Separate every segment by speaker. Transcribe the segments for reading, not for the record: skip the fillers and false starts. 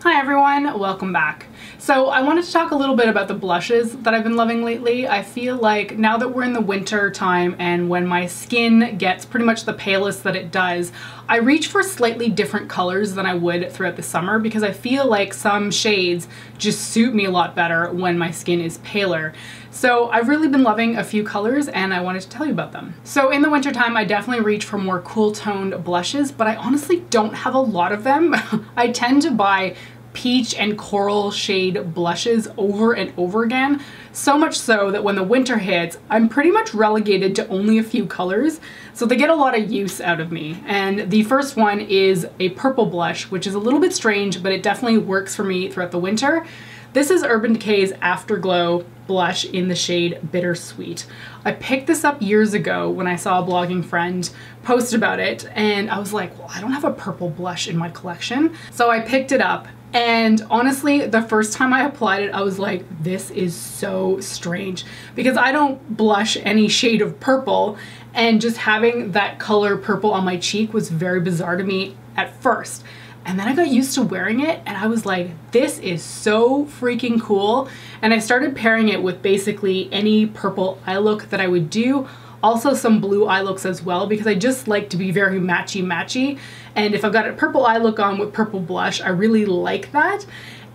Speaker 1: Hi everyone, welcome back. So I wanted to talk a little bit about the blushes that I've been loving lately. I feel like now that we're in the winter time and when my skin gets pretty much the palest that it does, I reach for slightly different colors than I would throughout the summer because I feel like some shades just suit me a lot better when my skin is paler. So I've really been loving a few colors and I wanted to tell you about them. So in the winter time, I definitely reach for more cool toned blushes, but I honestly don't have a lot of them. I tend to buy peach and coral shade blushes over and over again, so much so that when the winter hits, I'm pretty much relegated to only a few colors, so they get a lot of use out of me. And the first one is a purple blush, which is a little bit strange, but it definitely works for me throughout the winter. This is Urban Decay's Afterglow blush in the shade Bittersweet. I picked this up years ago when I saw a blogging friend post about it, and I was like, well, I don't have a purple blush in my collection. So I picked it up. And honestly, the first time I applied it, I was like, this is so strange because I don't blush any shade of purple, and just having that color purple on my cheek was very bizarre to me at first. And then I got used to wearing it and I was like, this is so freaking cool. And I started pairing it with basically any purple eye look that I would do. Also some blue eye looks as well, because I just like to be very matchy-matchy. And if I've got a purple eye look on with purple blush, I really like that.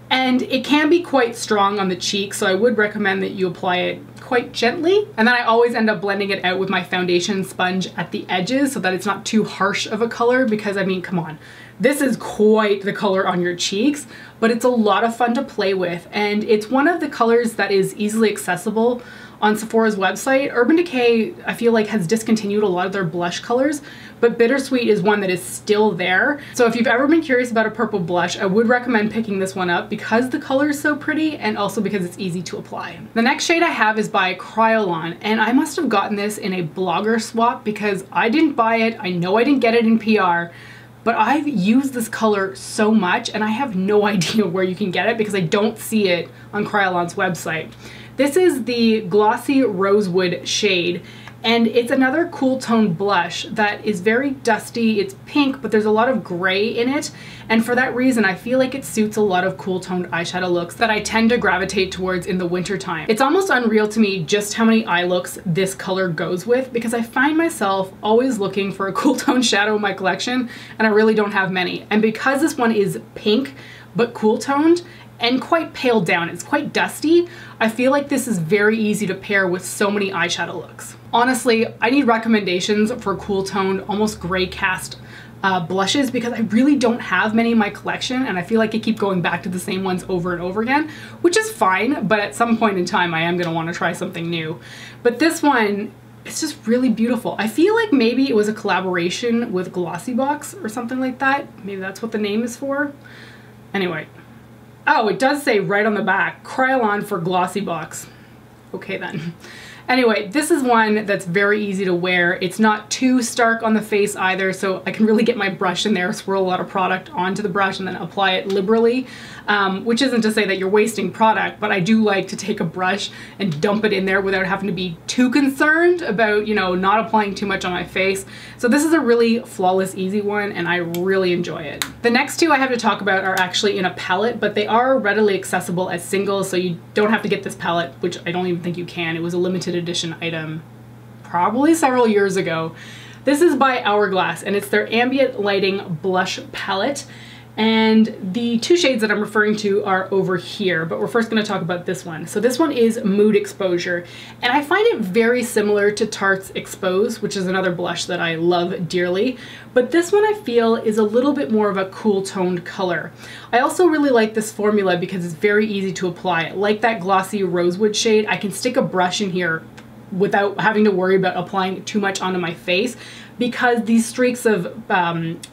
Speaker 1: And it can be quite strong on the cheek, so I would recommend that you apply it quite gently. And then I always end up blending it out with my foundation sponge at the edges so that it's not too harsh of a color, because I mean, come on. This is quite the color on your cheeks, but it's a lot of fun to play with. And it's one of the colors that is easily accessible on Sephora's website. Urban Decay, I feel like, has discontinued a lot of their blush colors, but Bittersweet is one that is still there. So if you've ever been curious about a purple blush, I would recommend picking this one up because the color is so pretty and also because it's easy to apply. The next shade I have is by Kryolan, and I must have gotten this in a blogger swap because I didn't buy it. I know I didn't get it in PR, but I've used this color so much and I have no idea where you can get it because I don't see it on Kryolan's website. This is the Glossy Rosewood shade, and it's another cool toned blush that is very dusty. It's pink, but there's a lot of gray in it, and for that reason I feel like it suits a lot of cool toned eyeshadow looks that I tend to gravitate towards in the winter time. It's almost unreal to me just how many eye looks this color goes with, because I find myself always looking for a cool toned shadow in my collection and I really don't have many. And because this one is pink but cool toned and quite pale down, it's quite dusty, I feel like this is very easy to pair with so many eyeshadow looks. Honestly, I need recommendations for cool toned, almost gray cast blushes because I really don't have many in my collection and I feel like I keep going back to the same ones over and over again, which is fine, but at some point in time I am going to want to try something new. But this one, it's just really beautiful. I feel like maybe it was a collaboration with Glossy Box or something like that. Maybe that's what the name is for. Anyway. Oh, it does say right on the back, Kryolan for Glossy Box. Okay then. Anyway, this is one that's very easy to wear. It's not too stark on the face either, so I can really get my brush in there, swirl a lot of product onto the brush and then apply it liberally, which isn't to say that you're wasting product, but I do like to take a brush and dump it in there without having to be too concerned about, you know, not applying too much on my face. So this is a really flawless, easy one, and I really enjoy it. The next two I have to talk about are actually in a palette, but they are readily accessible as singles, so you don't have to get this palette, which I don't even think you can. It was a limited edition item probably several years ago. This is by Hourglass and it's their ambient lighting blush palette, and the two shades that I'm referring to are over here, but we're first going to talk about this one. So this one is Mood Exposure, and I find it very similar to Tarte's Expose, which is another blush that I love dearly, but this one I feel is a little bit more of a cool toned color. I also really like this formula because it's very easy to apply. Like that Glossy Rosewood shade, I can stick a brush in here without having to worry about applying too much onto my face, because these streaks of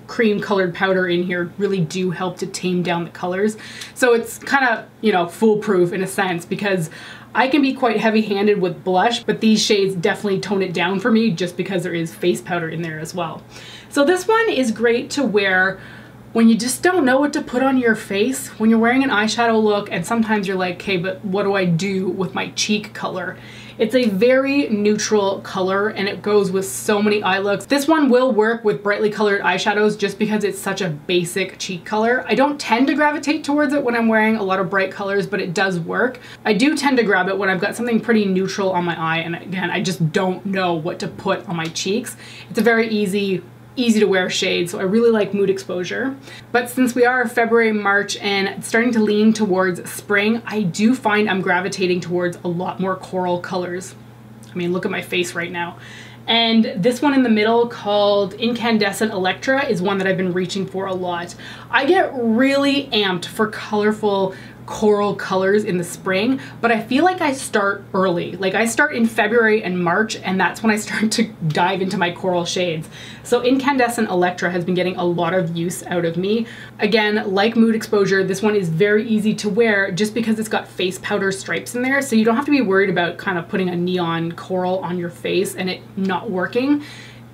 Speaker 1: cream colored powder in here really do help to tame down the colors. So it's kind of, you know, foolproof in a sense, because I can be quite heavy-handed with blush, but these shades definitely tone it down for me just because there is face powder in there as well. So this one is great to wear when you just don't know what to put on your face, when you're wearing an eyeshadow look and sometimes you're like, okay, but what do I do with my cheek color? It's a very neutral color and it goes with so many eye looks. This one will work with brightly colored eyeshadows just because it's such a basic cheek color. I don't tend to gravitate towards it when I'm wearing a lot of bright colors, but it does work. I do tend to grab it when I've got something pretty neutral on my eye, and again, I just don't know what to put on my cheeks. It's a very easy to wear shade, so I really like Mood Exposure. But since we are February, March, and starting to lean towards spring, I do find I'm gravitating towards a lot more coral colors. I mean, look at my face right now. And this one in the middle, called Incandescent Electra, is one that I've been reaching for a lot. I get really amped for colorful coral colors in the spring, but I feel like I start early. Like, I start in February and March, and that's when I start to dive into my coral shades. So Incandescent Electra has been getting a lot of use out of me. Again, like Mood Exposure, this one is very easy to wear just because it's got face powder stripes in there, so you don't have to be worried about kind of putting a neon coral on your face and it not working.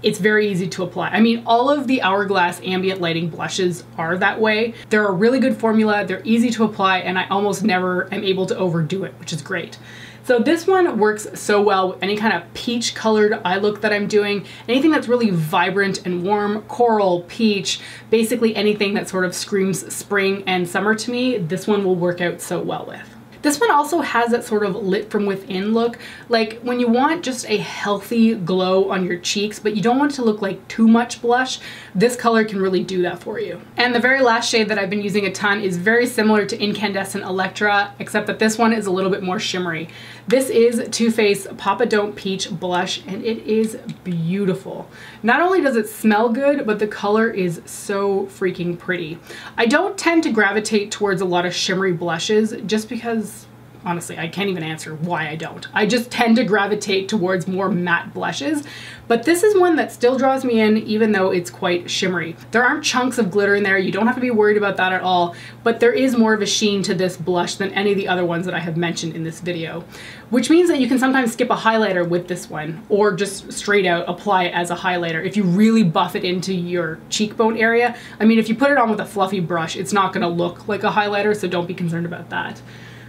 Speaker 1: It's very easy to apply. I mean, all of the Hourglass ambient lighting blushes are that way. They're a really good formula, they're easy to apply, and I almost never am able to overdo it, which is great. So this one works so well with any kind of peach colored eye look that I'm doing, anything that's really vibrant and warm, coral, peach, basically anything that sort of screams spring and summer to me, this one will work out so well with. This one also has that sort of lit from within look, like when you want just a healthy glow on your cheeks, but you don't want it to look like too much blush, this color can really do that for you. And the very last shade that I've been using a ton is very similar to Incandescent Electra, except that this one is a little bit more shimmery. This is Too Faced Papa Don't Peach Blush, and it is beautiful. Not only does it smell good, but the color is so freaking pretty. I don't tend to gravitate towards a lot of shimmery blushes just because, honestly, I can't even answer why I don't. I just tend to gravitate towards more matte blushes, but this is one that still draws me in even though it's quite shimmery. There aren't chunks of glitter in there, you don't have to be worried about that at all, but there is more of a sheen to this blush than any of the other ones that I have mentioned in this video, which means that you can sometimes skip a highlighter with this one, or just straight out apply it as a highlighter if you really buff it into your cheekbone area. I mean, if you put it on with a fluffy brush, it's not gonna look like a highlighter, so don't be concerned about that.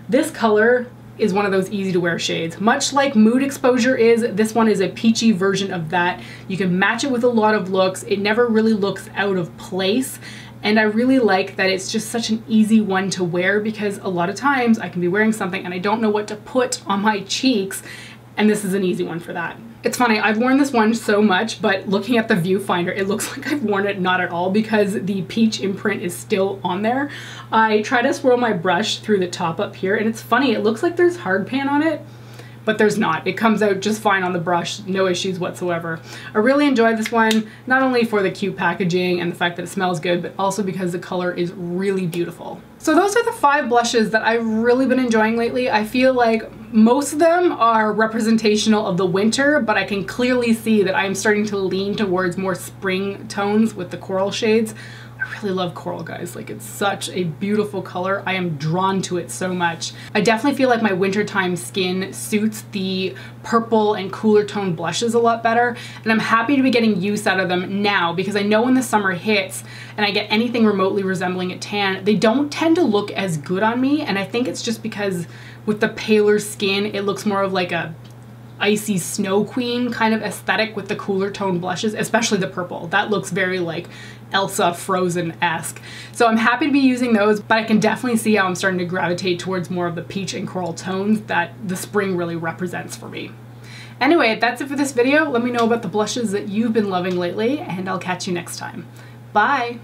Speaker 1: This color is one of those easy to wear shades. Much like Mood Exposure is, this one is a peachy version of that. You can match it with a lot of looks. It never really looks out of place. And I really like that it's just such an easy one to wear, because a lot of times I can be wearing something and I don't know what to put on my cheeks, and this is an easy one for that. It's funny, I've worn this one so much, but looking at the viewfinder, it looks like I've worn it not at all because the peach imprint is still on there. I try to swirl my brush through the top up here, and it's funny, it looks like there's hard pan on it, but there's not. It comes out just fine on the brush, no issues whatsoever. I really enjoy this one, not only for the cute packaging and the fact that it smells good, but also because the color is really beautiful. So those are the 5 blushes that I've really been enjoying lately. I feel like most of them are representational of the winter, but I can clearly see that I'm starting to lean towards more spring tones with the coral shades. I really love coral, guys. Like, it's such a beautiful color. I am drawn to it so much. I definitely feel like my wintertime skin suits the purple and cooler tone blushes a lot better, and I'm happy to be getting use out of them now, because I know when the summer hits and I get anything remotely resembling a tan, they don't tend to look as good on me, and I think it's just because with the paler skin, it looks more of like a icy snow queen kind of aesthetic with the cooler tone blushes, especially the purple. That looks very like Elsa Frozen-esque. So I'm happy to be using those, but I can definitely see how I'm starting to gravitate towards more of the peach and coral tones that the spring really represents for me. Anyway, that's it for this video. Let me know about the blushes that you've been loving lately, and I'll catch you next time. Bye!